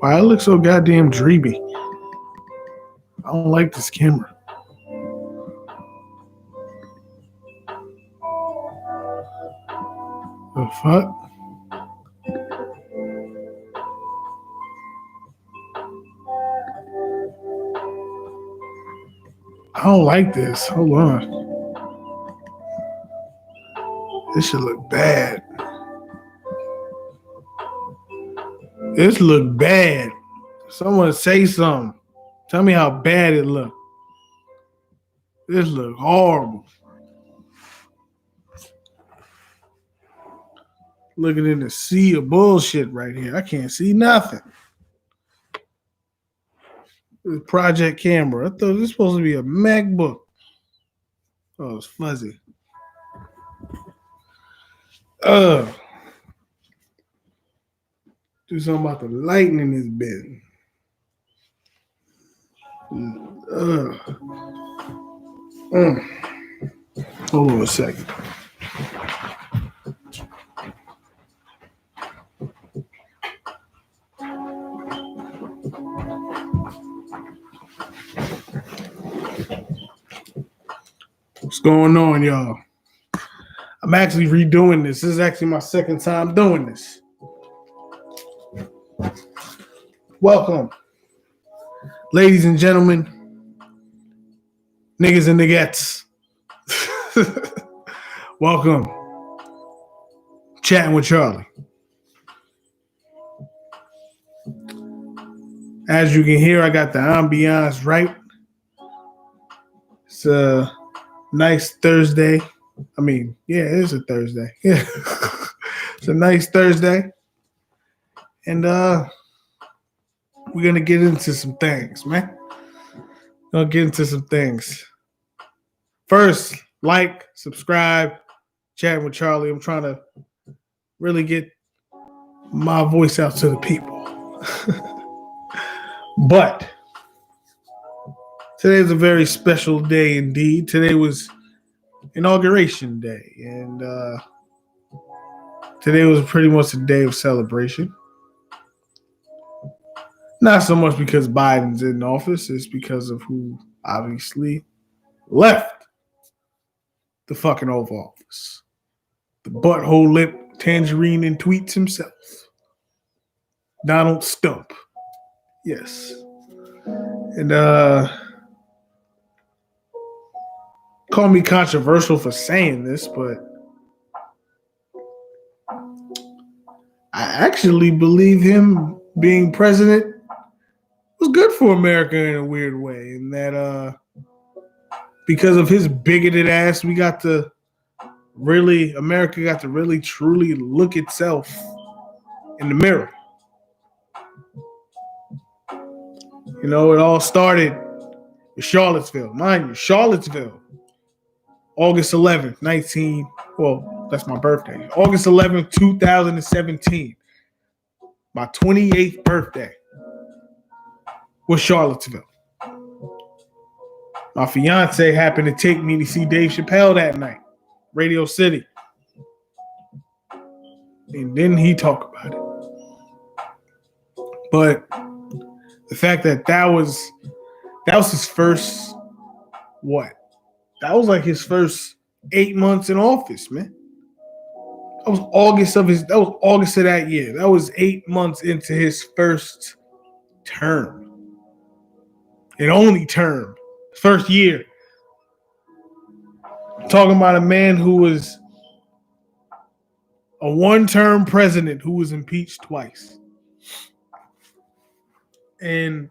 Why it looks so goddamn dreamy? I don't like this camera. The fuck? I don't like this. Hold on. This should look bad. This look bad. Someone say something. Tell me how bad it look. This look horrible. Looking in the sea of bullshit right here. I can't see nothing. This project camera. I thought this was supposed to be a MacBook. Oh, it's fuzzy. Do something about the lighting in this bed. Hold on a second. What's going on, y'all? I'm actually redoing this. This is actually my second time doing this. Welcome, ladies and gentlemen, niggas and niggettes. Welcome. Chatting with Charlie. As you can hear, I got the ambiance right. It's a nice Thursday. I mean, yeah, it is a Thursday. Yeah. It's a nice Thursday. And we're gonna get into some things, man. Gonna get into some things. First, like, subscribe, Chatting with Charlie. I'm trying to really get my voice out to the people. But today's a very special day indeed. Today was Inauguration Day, and today was pretty much a day of celebration. Not so much because Biden's in office, it's because of who obviously left the fucking Oval Office. The butthole lip tangerine and tweets himself. Donald Stump. Yes. And call me controversial for saying this, but I actually believe him being president was good for America in a weird way, in that because of his bigoted ass, America got to really truly look itself in the mirror. You know, it all started with Charlottesville. Mind you, Charlottesville, August 11th, that's my birthday. August 11th, 2017. My 28th birthday was Charlottesville. My fiance happened to take me to see Dave Chappelle that night, Radio City. And then he talk about it. But the fact that was his first, that was like his first 8 months in office, man. That was August of that year. That was 8 months into his first term. An only term. First year. Talking about a man who was a one-term president who was impeached twice. And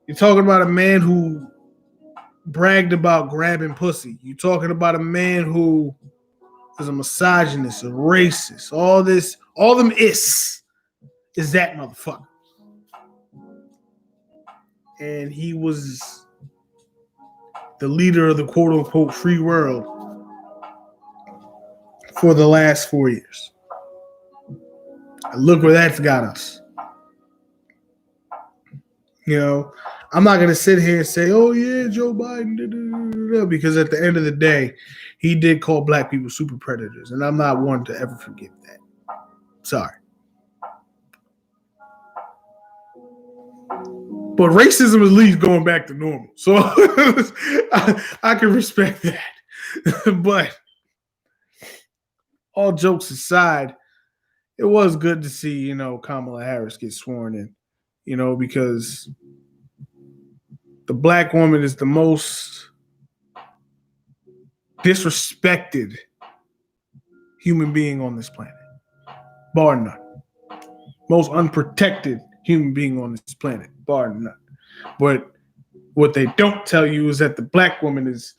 you're talking about a man who bragged about grabbing pussy. You're talking about a man who is a misogynist, a racist, all them is that motherfucker. And he was the leader of the quote-unquote free world for the last 4 years. And look where that's got us. You know, I'm not gonna sit here and say, "Oh yeah, Joe Biden," because at the end of the day, he did call black people super predators, and I'm not one to ever forget that. Sorry, but racism is at least going back to normal, so I can respect that. But all jokes aside, it was good to see Kamala Harris get sworn in, because the black woman is the most disrespected human being on this planet, bar none. Most unprotected human being on this planet, bar none. But what they don't tell you is that the black woman is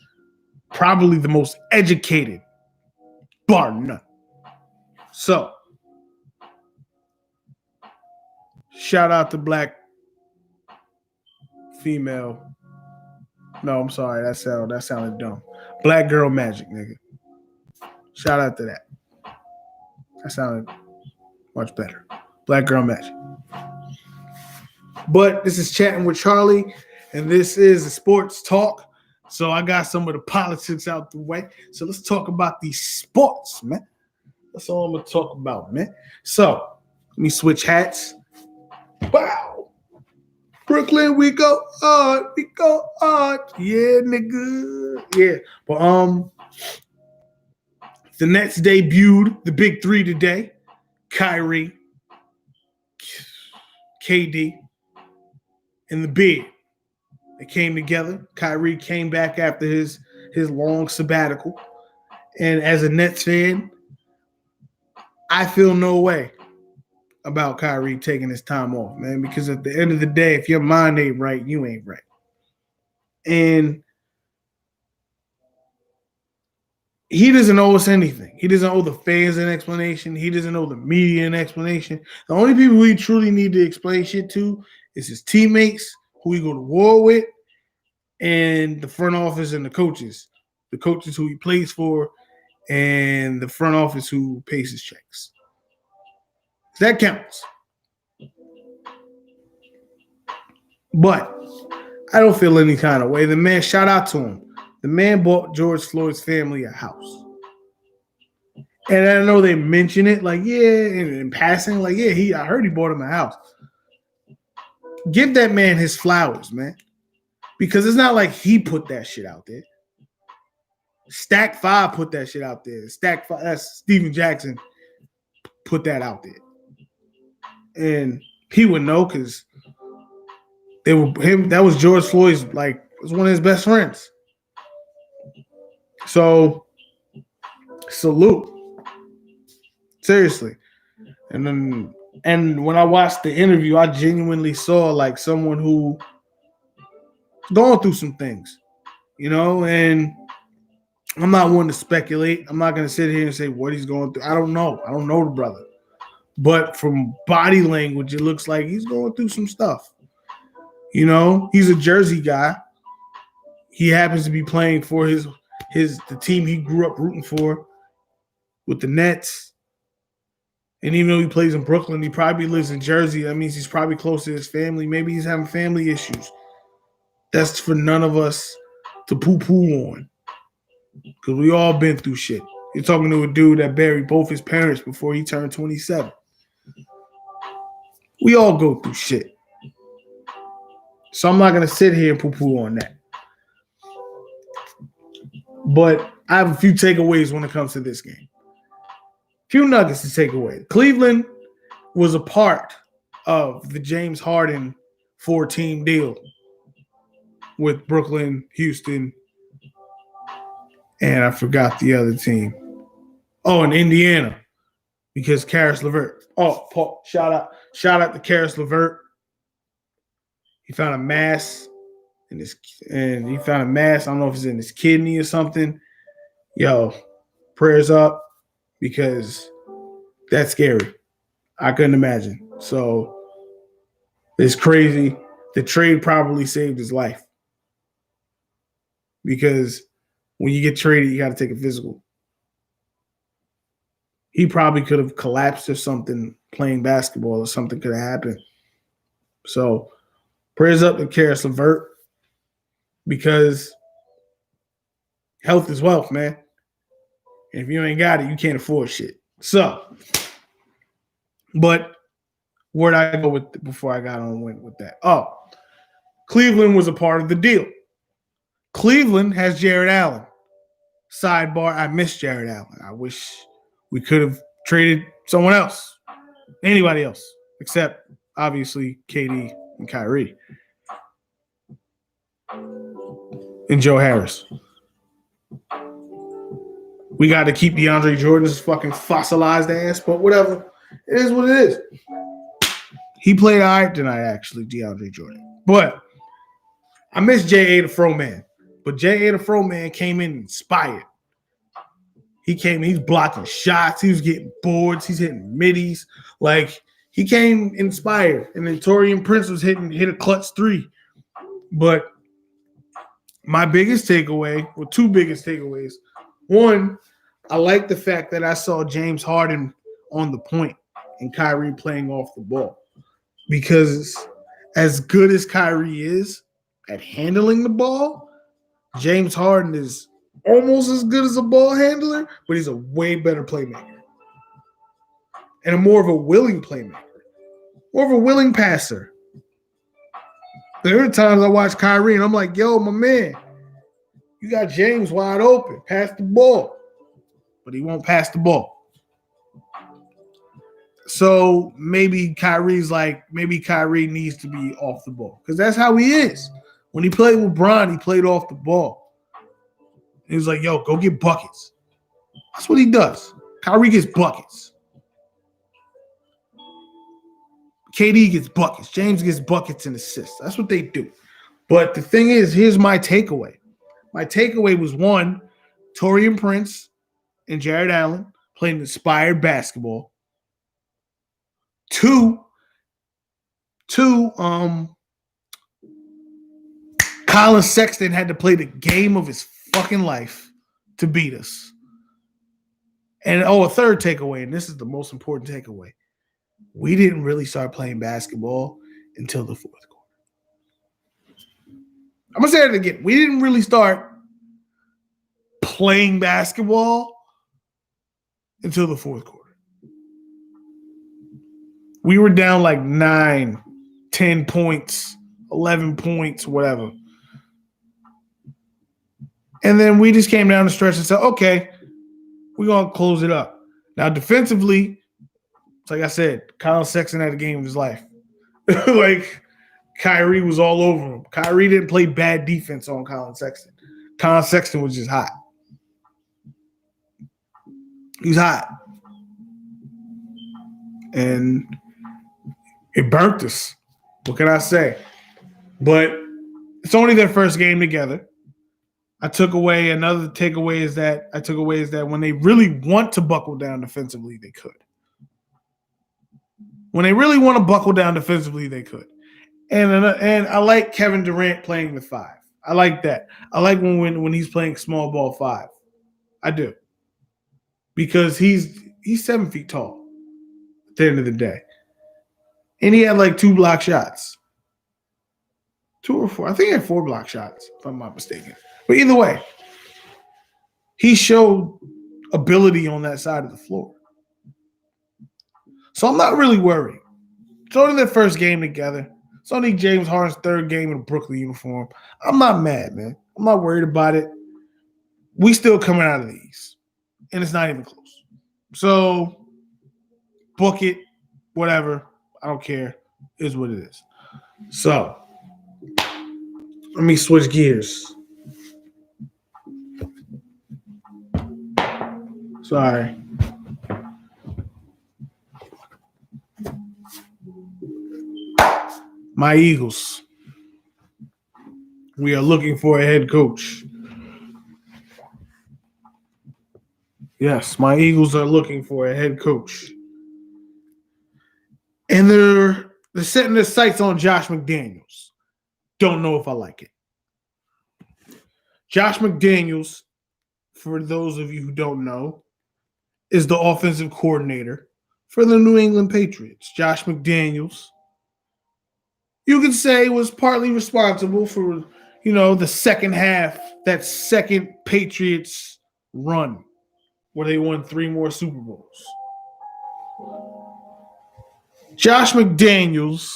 probably the most educated, bar none. So, shout out to black female. No, I'm sorry, that sounded dumb. Black girl magic, nigga. Shout out to that. That sounded much better. Black girl magic. But this is Chatting with Charlie, and this is a sports talk. So I got some of the politics out the way. So let's talk about these sports, man. That's all I'm going to talk about, man. So let me switch hats. Wow. Brooklyn, we go hard. We go hard. Yeah, nigga. Yeah. But the Nets debuted the big three today. Kyrie, KD, and the big. They came together. Kyrie came back after his long sabbatical. And as a Nets fan, I feel no way about Kyrie taking his time off, man, because at the end of the day, if your mind ain't right, you ain't right. And he doesn't owe us anything. He doesn't owe the fans an explanation. He doesn't owe the media an explanation. The only people we truly need to explain shit to is his teammates, who he go to war with, and the front office and the coaches who he plays for, and the front office who pays his checks. That counts. But I don't feel any kind of way. The man, shout out to him. The man bought George Floyd's family a house. And I know they mention it like, yeah, in passing, like, yeah, I heard he bought him a house. Give that man his flowers, man. Because it's not like he put that shit out there. Stack 5 put that shit out there. Stack 5, that's Steven Jackson put that out there. And he would know because they were him. That was George Floyd's, like, was one of his best friends. So salute. Seriously. And when I watched the interview, I genuinely saw like someone who going through some things, and I'm not one to speculate. I'm not going to sit here and say what he's going through. I don't know. I don't know the brother. But from body language, it looks like he's going through some stuff. He's a Jersey guy. He happens to be playing for the team he grew up rooting for with the Nets. And even though he plays in Brooklyn, he probably lives in Jersey. That means he's probably close to his family. Maybe he's having family issues. That's for none of us to poo-poo on. Because we all been through shit. You're talking to a dude that buried both his parents before he turned 27. We all go through shit. So I'm not going to sit here and poo-poo on that. But I have a few takeaways when it comes to this game. Few nuggets to take away. Cleveland was a part of the James Harden 4-team deal with Brooklyn, Houston, and I forgot the other team. Oh, and Indiana, because Karis LeVert. Oh, Paul, shout out to Karis LeVert. He found a mass I don't know if it's in his kidney or something. Yo, prayers up, because that's scary. I couldn't imagine. So it's crazy. The trade probably saved his life, because when you get traded, you got to take a physical. He probably could have collapsed or something playing basketball, or something could have happened. So Prayers up to Karis LeVert because health is wealth, man. And if you ain't got it, you can't afford shit. So, but where'd I go with before I got on with that? Oh, Cleveland was a part of the deal. Cleveland has Jared Allen. Sidebar, I miss Jared Allen. I wish we could have traded someone else, anybody else, except obviously KD and Kyrie and Joe Harris. We got to keep DeAndre Jordan's fucking fossilized ass, but whatever. It is what it is. He played all right tonight, actually, DeAndre Jordan. But I miss J.A. the Fro Man. But J.A. the Fro Man came in inspired. He's blocking shots. He was getting boards. He's hitting middies. Like, he came inspired. And then Taurean Prince hit a clutch three. But my biggest takeaway, well, two biggest takeaways. One, I like the fact that I saw James Harden on the point and Kyrie playing off the ball. Because as good as Kyrie is at handling the ball, James Harden is almost as good as a ball handler, but he's a way better playmaker. And more of a willing playmaker. More of a willing passer. There are times I watch Kyrie and I'm like, yo, my man, you got James wide open. Pass the ball. But he won't pass the ball. So maybe Kyrie needs to be off the ball. Because that's how he is. When he played with Bron, he played off the ball. He was like, yo, go get buckets. That's what he does. Kyrie gets buckets. KD gets buckets. James gets buckets and assists. That's what they do. But the thing is, here's my takeaway. My takeaway was, one, Taurean Prince and Jared Allen playing inspired basketball. Two, Colin Sexton had to play the game of his fucking life to beat us. And a third takeaway, and this is the most important takeaway. We didn't really start playing basketball until the fourth quarter. I'm going to say it again. We didn't really start playing basketball until the fourth quarter. We were down like 9, 10 points, 11 points, whatever. And then we just came down the stretch and said, okay, we're going to close it up. Now, defensively, like I said, Colin Sexton had a game of his life. Like, Kyrie was all over him. Kyrie didn't play bad defense on Colin Sexton. Colin Sexton was just hot. He was hot. And it burnt us. What can I say? But it's only their first game together. Another takeaway is that when they really want to buckle down defensively, they could. When they really want to buckle down defensively, they could. And I like Kevin Durant playing the 5. I like that. I like when he's playing small ball 5. I do. Because he's 7 feet tall at the end of the day. And he had like 2 block shots. 2 or 4. I think he had 4 block shots, if I'm not mistaken. But either way, he showed ability on that side of the floor. So I'm not really worried. It's only their first game together. It's only James Harden's third game in a Brooklyn uniform. I'm not mad, man. I'm not worried about it. We still coming out of these. And it's not even close. So, book it. Whatever. I don't care. It is what it is. So, let me switch gears. Sorry. My Eagles. We are looking for a head coach. Yes, my Eagles are looking for a head coach. And they're setting their sights on Josh McDaniels. Don't know if I like it. Josh McDaniels, for those of you who don't know, is the offensive coordinator for the New England Patriots. Josh McDaniels you could say was partly responsible for, the second half, that second Patriots run where they won 3 more Super Bowls. Josh McDaniels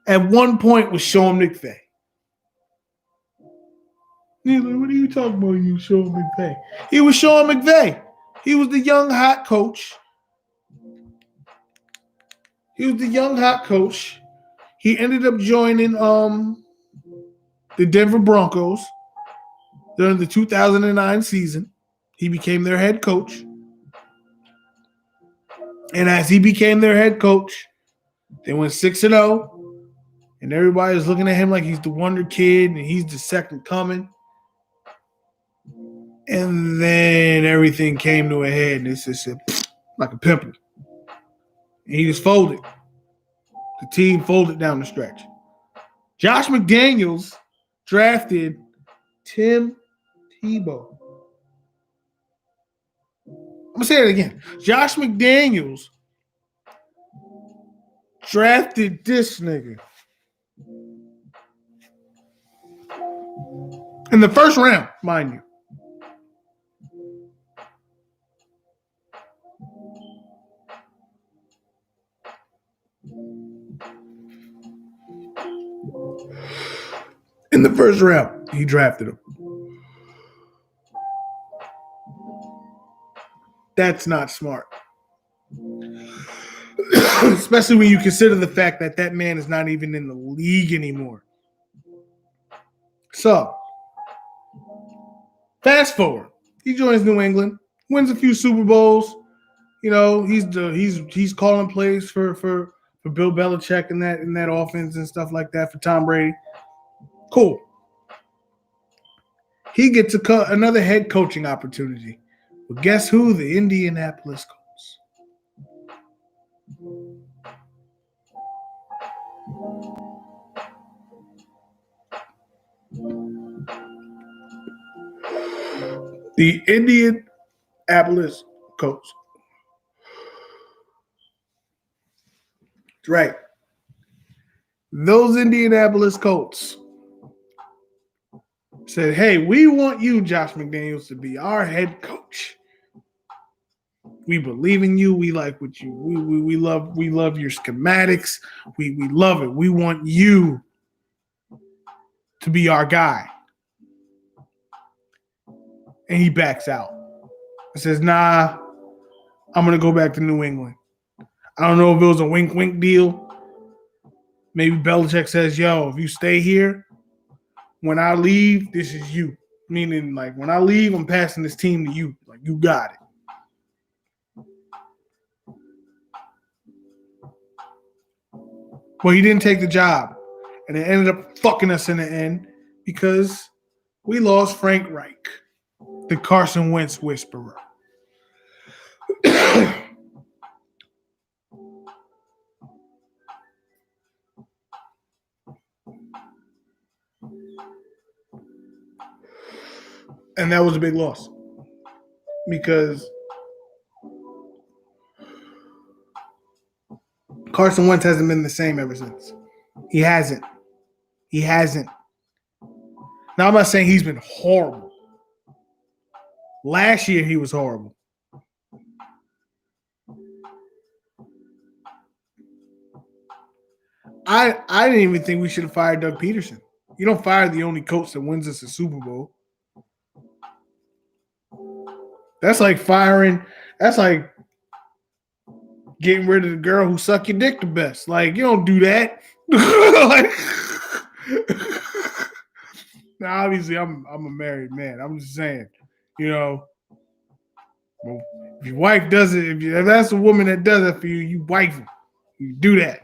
at one point was Sean McVay. Neither, what are you talking about, you Sean McVay? He was Sean McVay. He was the young hot coach. He ended up joining the Denver Broncos during the 2009 season. He became their head coach. And as he became their head coach, they went 6-0. And everybody's looking at him like he's the wonder kid and he's the second coming. And then everything came to a head and it's just like a pimple. And he just folded. The team folded down the stretch. Josh McDaniels drafted Tim Tebow. I'm going to say it again. Josh McDaniels drafted this nigga in the first round, mind you. In the first round, he drafted him. That's not smart. Especially when you consider the fact that that man is not even in the league anymore. So, fast forward. He joins New England, wins a few Super Bowls. He's calling plays for Bill Belichick in that offense and stuff like that for Tom Brady. Cool. He gets another head coaching opportunity. Well, guess who? The Indianapolis Colts. The Indianapolis Colts. That's right. Those Indianapolis Colts said, hey, we want you, Josh McDaniels, to be our head coach. We believe in you. We like what you we love your schematics. We love it. We want you to be our guy. And he backs out. He says, nah, I'm gonna go back to New England. I don't know if it was a wink deal. Maybe Belichick says, yo, if you stay here, when I leave, this is you. Meaning, like, when I leave, I'm passing this team to you. Like, you got it. Well, he didn't take the job. And it ended up fucking us in the end because we lost Frank Reich, the Carson Wentz whisperer. And that was a big loss because Carson Wentz hasn't been the same ever since. He hasn't. Now, I'm not saying he's been horrible. Last year, he was horrible. I didn't even think we should have fired Doug Peterson. You don't fire the only coach that wins us a Super Bowl. That's like getting rid of the girl who sucked your dick the best. Like, you don't do that. Now, obviously, I'm a married man. I'm just saying, if your wife does it, if that's a woman that does it for you, you wife her. You do that.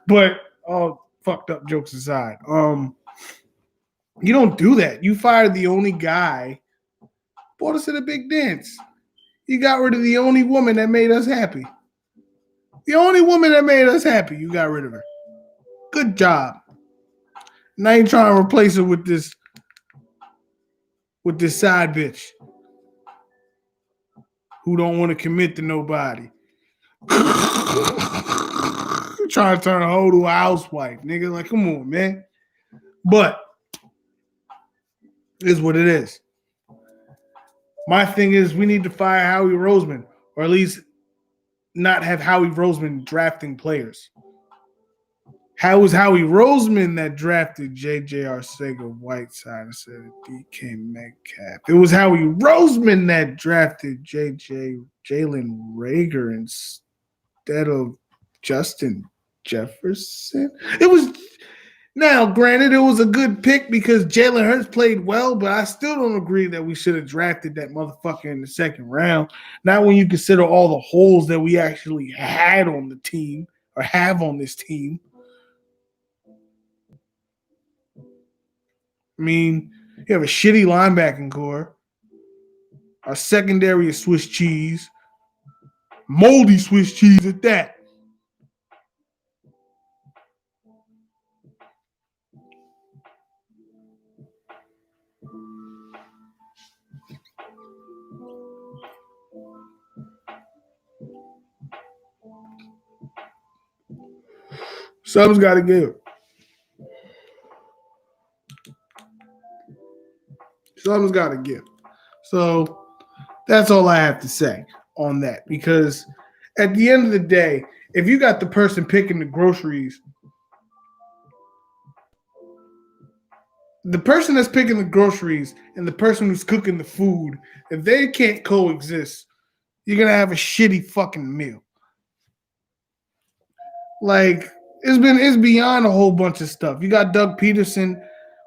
But all fucked up jokes aside, you don't do that. You fired the only guy, brought us to the big dance. You got rid of the only woman that made us happy. The only woman that made us happy, you got rid of her. Good job. Now you're trying to replace her with this side bitch who don't want to commit to nobody. Trying to turn a hoe to a housewife, nigga. Like, come on, man. But it is what it is. My thing is we need to fire Howie Roseman, or at least not have Howie Roseman drafting players. How was Howie Roseman that drafted J.J. Arcega-Whiteside instead of DK Metcalf? It was Howie Roseman that drafted Jalen Reagor instead of Justin Jefferson. It was now, granted, it was a good pick because Jalen Hurts played well, but I still don't agree that we should have drafted that motherfucker in the second round. Not when you consider all the holes that we actually had on the team or have on this team. I mean, you have a shitty linebacking core. Our secondary is Swiss cheese. Moldy Swiss cheese at that. Something's got to give. Something's got to give. So that's all I have to say on that. Because at the end of the day, if you got the person picking the groceries, the person that's picking the groceries and the person who's cooking the food, if they can't coexist, you're going to have a shitty fucking meal. Like, it's beyond a whole bunch of stuff. You got Doug Peterson,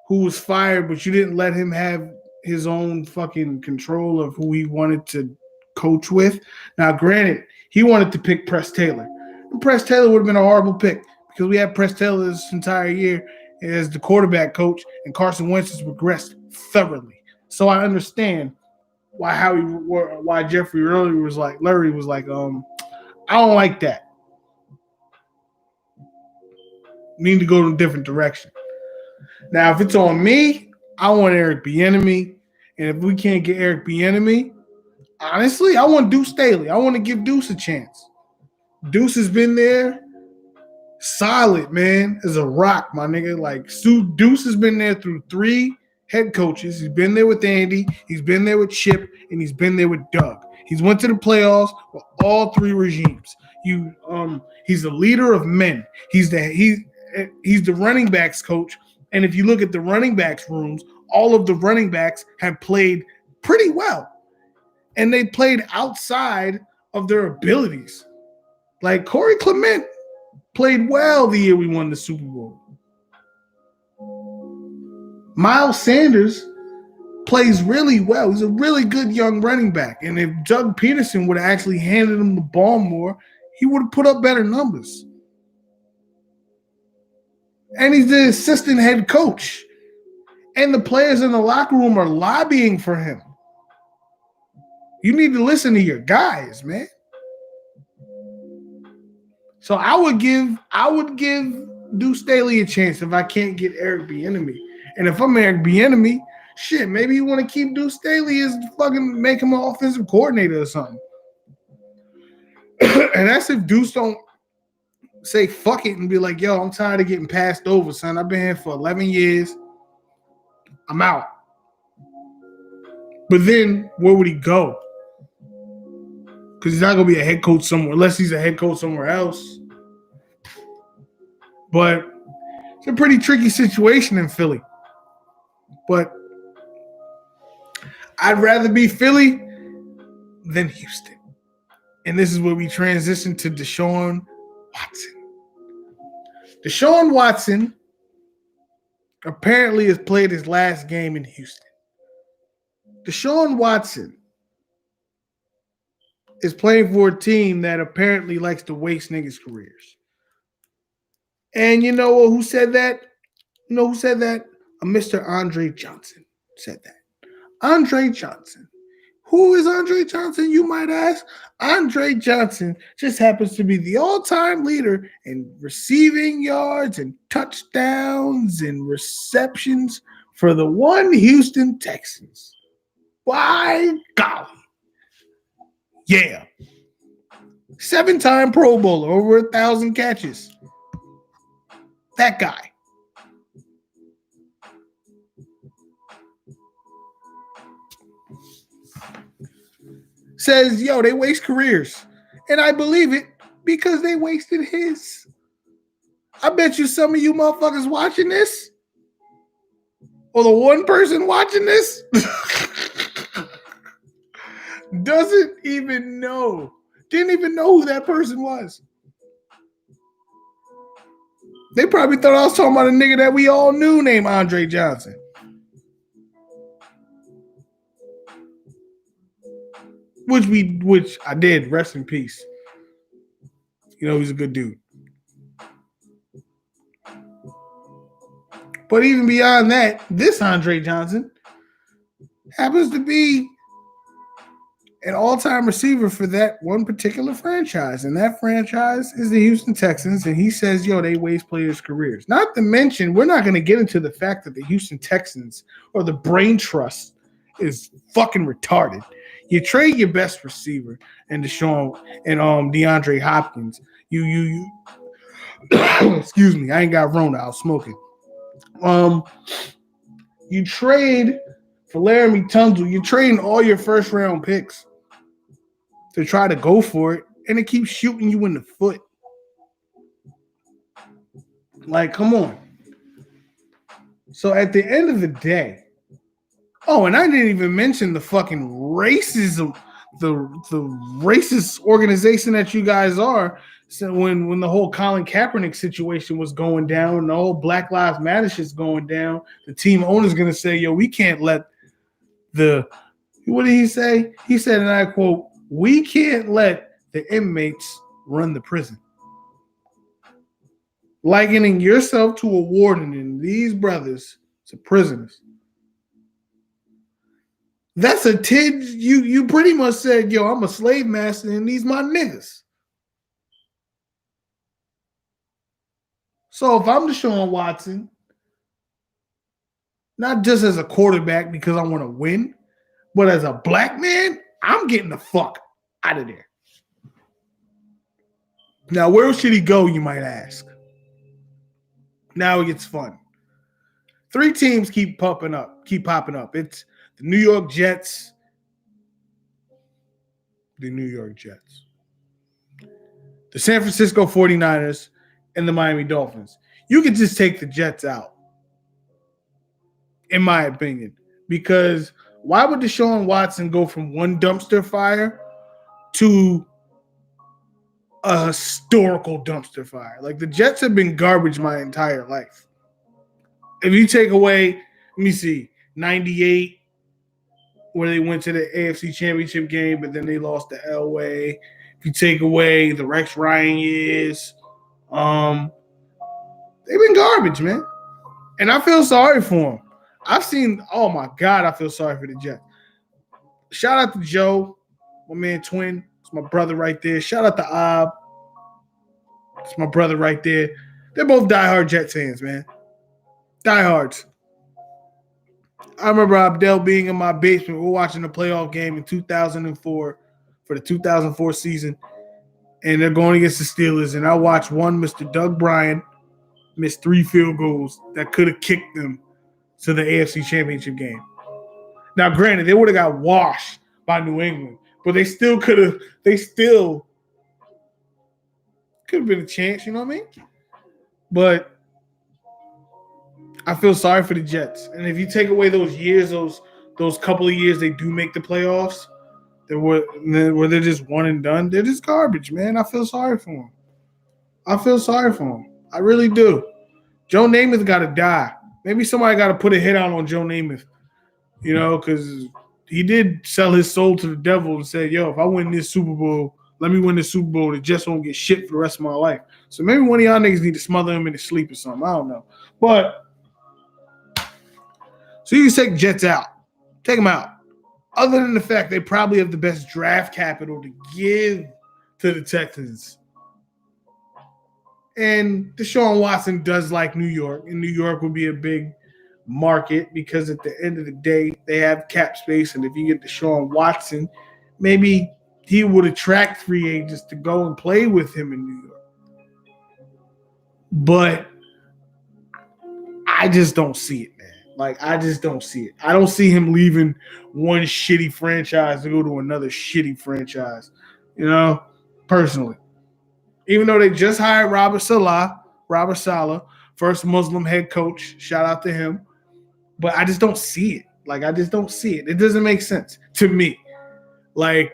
who was fired, but you didn't let him have his own fucking control of who he wanted to coach with. Now, granted, he wanted to pick Press Taylor. And Press Taylor would have been a horrible pick because we had Press Taylor this entire year as the quarterback coach, and Carson Wentz has regressed thoroughly. So I understand why Jeffrey Lurie was like, I don't like that. Need to go in a different direction. Now, if it's on me, I want Eric Bieniemy, and if we can't get Eric Bieniemy, honestly, I want Deuce Staley. I want to give Deuce a chance. Deuce has been there, solid, man, as a rock, my nigga. Like, Deuce has been there through 3 head coaches. He's been there with Andy, he's been there with Chip, and he's been there with Doug. He's went to the playoffs with all 3 regimes. He's the leader of men. He's the running backs coach. And if you look at the running backs rooms, all of the running backs have played pretty well. And they played outside of their abilities. Like Corey Clement played well the year we won the Super Bowl. Miles Sanders plays really well. He's a really good young running back. And if Doug Peterson would have actually handed him the ball more, he would have put up better numbers. And he's the assistant head coach. And the players in the locker room are lobbying for him. You need to listen to your guys, man. So I would give Deuce Staley a chance if I can't get Eric Bieniemy. And if I'm Eric Bieniemy, shit, maybe you want to keep Deuce Staley as fucking make him an offensive coordinator or something. And that's if Deuce don't say fuck it and be like, yo, I'm tired of getting passed over, son. I've been here for 11 years. I'm out. But then where would he go? Because he's not going to be a head coach somewhere, unless he's a head coach somewhere else. But it's a pretty tricky situation in Philly. But I'd rather be Philly than Houston. And this is where we transition to Deshaun Watson. Deshaun Watson apparently has played his last game in Houston. Deshaun Watson is playing for a team that apparently likes to waste niggas' careers. And you know who said that? You know who said that? A Mr. Andre Johnson said that. Andre Johnson. Who is Andre Johnson, you might ask? Andre Johnson just happens to be the all-time leader in receiving yards and touchdowns and receptions for the one Houston Texans. By golly. Yeah. 7-time Pro Bowler, over 1,000 catches. That guy. Says, yo, they waste careers. And I believe it because they wasted his. I bet you some of you motherfuckers watching this, or the one person watching this, doesn't even know, didn't even know who that person was. They probably thought I was talking about a nigga that we all knew named Andre Johnson. Which I did. Rest in peace. You know, he's a good dude. But even beyond that, this Andre Johnson happens to be an all-time receiver for that one particular franchise. And that franchise is the Houston Texans. And he says, yo, they waste players' careers. Not to mention, we're not going to get into the fact that the Houston Texans or the brain trust is fucking retarded. You trade your best receiver and Deshaun and DeAndre Hopkins. You excuse me, I ain't got Rona, I was smoking. You trade for Laramie Tunsil, you're trading all your first round picks to try to go for it, and it keeps shooting you in the foot. Like, come on. So at the end of the day, oh, and I didn't even mention the fucking racism, the racist organization that you guys are. So when the whole Colin Kaepernick situation was going down, and the whole Black Lives Matter shit's going down, the team owner's gonna say, yo, we can't let what did he say? He said, and I quote, we can't let the inmates run the prison. Likening yourself to a warden and these brothers to prisoners. That's a tid. You pretty much said, yo, I'm a slave master and these my niggas. So if I'm Deshaun Watson, not just as a quarterback because I want to win, but as a black man, I'm getting the fuck out of there. Now, where should he go, you might ask? Now it gets fun. 3 teams keep popping up. It's the New York Jets, the San Francisco 49ers, and the Miami Dolphins. You could just take the Jets out, in my opinion, because why would Deshaun Watson go from one dumpster fire to a historical dumpster fire? Like, the Jets have been garbage my entire life. If you take away, let me see, 98, where they went to the AFC Championship game, but then they lost to Elway. If you take away the Rex Ryan years, they've been garbage, man. And I feel sorry for them. Oh my God, I feel sorry for the Jets. Shout out to Joe, my man Twin. It's my brother right there. Shout out to Ob. It's my brother right there. They're both diehard Jets fans, man. Diehards. I remember Abdel being in my basement. We're watching the playoff game in 2004 for the 2004 season. And they're going against the Steelers. And I watched one Mr. Doug Bryan miss 3 field goals that could have kicked them to the AFC Championship game. Now, granted, they would have got washed by New England, but they still could have been a chance, you know what I mean? But I feel sorry for the Jets. And if you take away those years, those couple of years they do make the playoffs, where they're just one and done, they're just garbage, man. I feel sorry for them. I really do. Joe Namath got to die. Maybe somebody got to put a hit out on Joe Namath, you know, because he did sell his soul to the devil and said, yo, if I win this Super Bowl, let me win the Super Bowl. The Jets won't get shit for the rest of my life. So maybe one of y'all niggas need to smother him in his sleep or something. I don't know. But so you can take Jets out. Take them out. Other than the fact they probably have the best draft capital to give to the Texans. And Deshaun Watson does like New York, and New York would be a big market because at the end of the day, they have cap space. And if you get Deshaun Watson, maybe he would attract free agents to go and play with him in New York. But I just don't see it, man. Like, I just don't see it. I don't see him leaving one shitty franchise to go to another shitty franchise, personally. Even though they just hired Robert Saleh, first Muslim head coach. Shout out to him. But I just don't see it. Like, I just don't see it. It doesn't make sense to me. Like,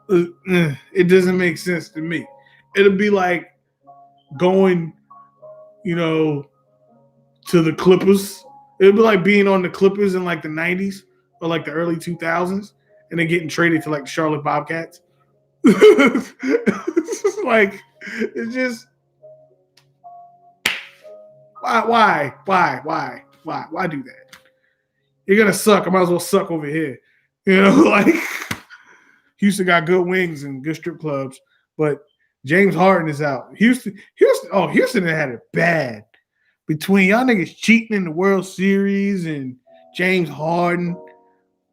it doesn't make sense to me. It'll be like going, to the Clippers. It'll be like being on the Clippers in like the 90s or like the early 2000s and then getting traded to like the Charlotte Bobcats. It's just like, it's just, why do that? You're going to suck. I might as well suck over here. Like, Houston got good wings and good strip clubs, but James Harden is out. Houston had it bad. Between y'all niggas cheating in the World Series and James Harden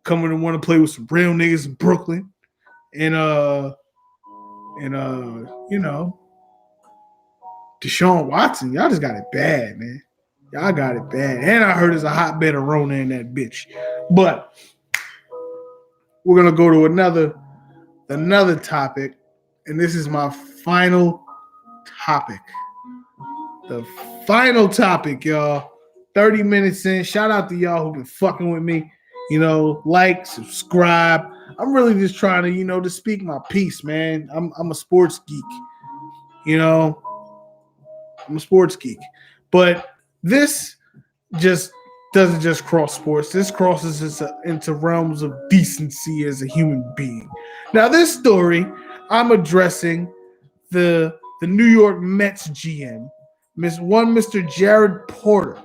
coming to want to play with some real niggas in Brooklyn. And Deshaun Watson, y'all just got it bad, man. Y'all got it bad. And I heard there's a hotbed of Rona in that bitch. But we're gonna go to another topic, and this is my final topic. The final topic, y'all. 30 minutes in. Shout out to y'all who've been fucking with me. Like, subscribe. I'm really just trying to, to speak my piece, man. I'm a sports geek. I'm a sports geek. But this just doesn't just cross sports. This crosses into realms of decency as a human being. Now, this story, I'm addressing the New York Mets GM, Mr. Jared Porter,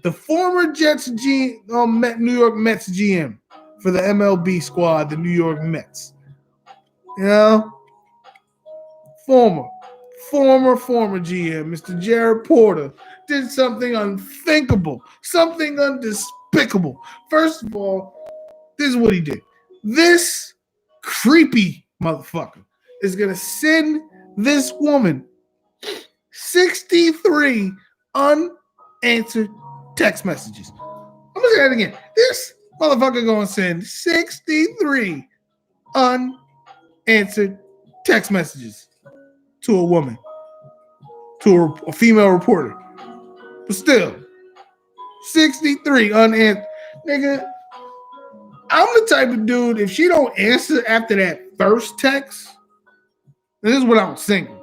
the former New York Mets GM for the MLB squad, the New York Mets. Former GM, Mr. Jared Porter, did something unthinkable, something undespicable. First of all, this is what he did. This creepy motherfucker is going to send this woman 63 unanswered text messages. I'm going to say that again. This motherfucker going to send 63 unanswered text messages to a woman, to a female reporter. But still, 63 unanswered. Nigga, I'm the type of dude, if she don't answer after that first text, and this is what I'm thinking.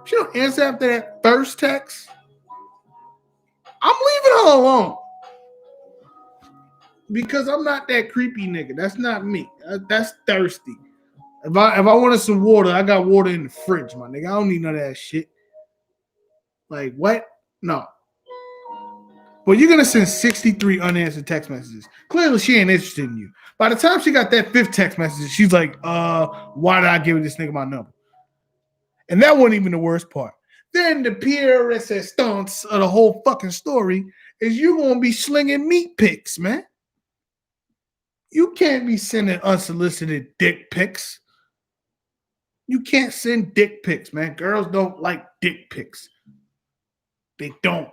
If she don't answer after that first text, I'm leaving her alone. Because I'm not that creepy nigga. That's not me. That's thirsty. If I wanted some water, I got water in the fridge, my nigga. I don't need none of that shit. Like, what? No. But you're going to send 63 unanswered text messages. Clearly, she ain't interested in you. By the time she got that fifth text message, she's like, why did I give this nigga my number? And that wasn't even the worst part. Then the Pierre resistance of the whole fucking story is you going to be slinging meat pics, man. You can't be sending unsolicited dick pics. You can't send dick pics, man. Girls don't like dick pics. They don't.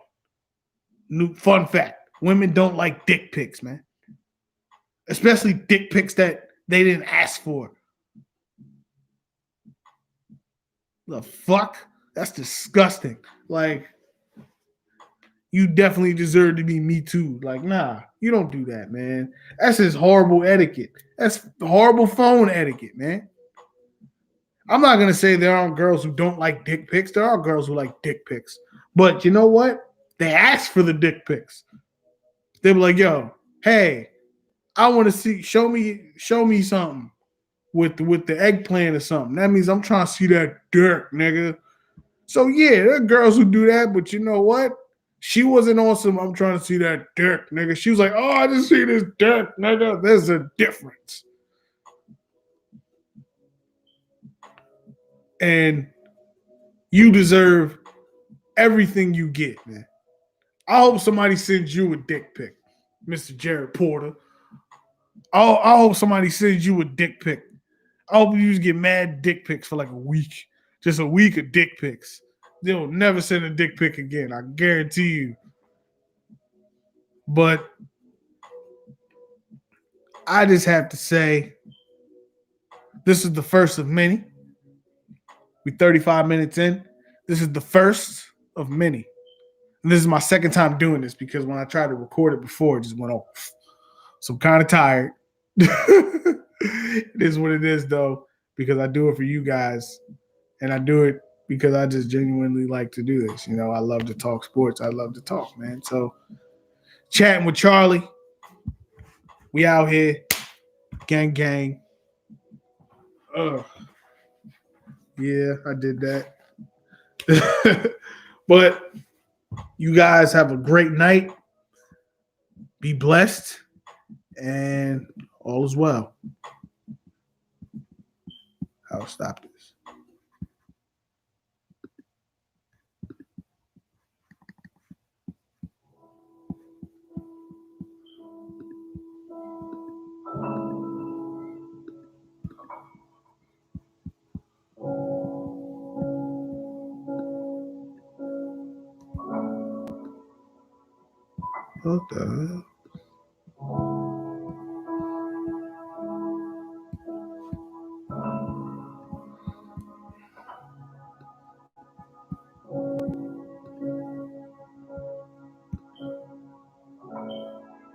New fun fact. Women don't like dick pics, man. Especially dick pics that they didn't ask for. The fuck? That's disgusting. Like, you definitely deserve to be me too. Like, nah, you don't do that, man. That's just horrible etiquette. That's horrible phone etiquette, man. I'm not going to say there aren't girls who don't like dick pics. There are girls who like dick pics. But you know what? They ask for the dick pics. They be like, yo, hey, I want to see, show me something with the eggplant or something. That means I'm trying to see that dick, nigga. So yeah, there are girls who do that, but you know what? She wasn't on some, I'm trying to see that dick, nigga. She was like, oh, I just see this dick, nigga. There's a difference. And you deserve everything you get, man. I hope somebody sends you a dick pic, Mr. Jared Porter. I hope somebody sends you a dick pic. I hope you just get mad dick pics for like a week. Just a week of dick pics. They'll never send a dick pic again. I guarantee you. But I just have to say, this is the first of many. We 35 minutes in. This is the first of many. And this is my second time doing this because when I tried to record it before, it just went off. So I'm kind of tired. It is what it is, though, because I do it for you guys. And I do it because I just genuinely like to do this. You know, I love to talk sports. I love to talk, man. So chatting with Charlie. We out here. Gang, gang. Yeah, I did that. But you guys have a great night. Be blessed. And all is well. I'll stop this. What the hell?